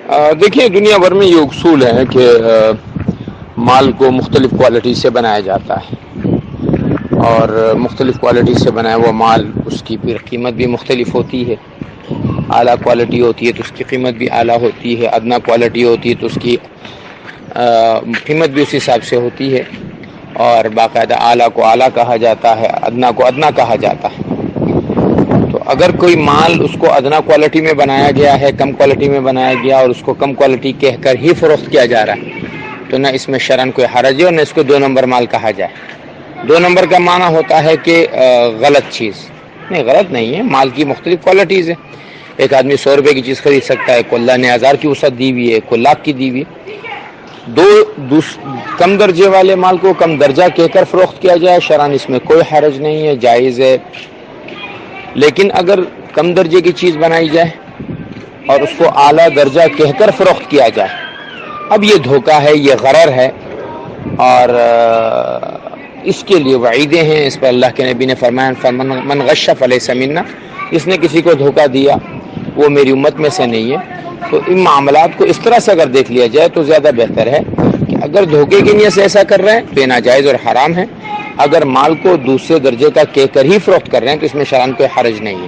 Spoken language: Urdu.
دیکھیے دنیا بھر میں یہ اصول ہے کہ مال کو مختلف کوالٹی سے بنایا جاتا ہے، اور مختلف کوالٹی سے بنایا ہوا مال اس کی پھر قیمت بھی مختلف ہوتی ہے۔ اعلیٰ کوالٹی ہوتی ہے تو اس کی قیمت بھی اعلیٰ ہوتی ہے، ادنا کوالٹی ہوتی ہے تو اس کی قیمت بھی اس حساب سے ہوتی ہے، اور باقاعدہ اعلیٰ کو اعلیٰ کہا جاتا ہے، ادنا کو ادنا کہا جاتا ہے۔ تو اگر کوئی مال اس کو ادنا کوالٹی میں بنایا گیا ہے، کم کوالٹی میں بنایا گیا اور اس کو کم کوالٹی کہہ کر ہی فروخت کیا جا رہا ہے، تو نہ اس میں شرعاً کوئی حرج ہے اور نہ اس کو 2 نمبر مال کہا جائے۔ 2 نمبر کا معنی ہوتا ہے کہ غلط چیز، نہیں غلط نہیں ہے، مال کی مختلف کوالٹیز ہیں۔ ایک آدمی 100 روپے کی چیز خرید سکتا ہے، کوئی اللہ نے 1000 کی وسعت دی ہوئی ہے، کوئی لاکھ کی دی ہوئی ہے۔ کم درجے والے مال کو کم درجہ کہہ کر فروخت کیا جائے، شرعاً اس میں کوئی حرج نہیں ہے، جائز ہے۔ لیکن اگر کم درجے کی چیز بنائی جائے اور اس کو اعلیٰ درجہ کہہ کر فروخت کیا جائے، اب یہ دھوکہ ہے، یہ غرر ہے، اور اس کے لیے وعیدیں ہیں۔ اس پر اللہ کے نبی نے فرمایا من غش فلیس منا، جس نے کسی کو دھوکہ دیا وہ میری امت میں سے نہیں ہے۔ تو ان معاملات کو اس طرح سے اگر دیکھ لیا جائے تو زیادہ بہتر ہے کہ اگر دھوکے کی نیت سے ایسا کر رہے ہیں تو یہ ناجائز اور حرام ہے، اگر مال کو دوسرے درجے کا کہہ کر ہی فروخت کر رہے ہیں تو اس میں شرعاً کوئی حرج نہیں ہے۔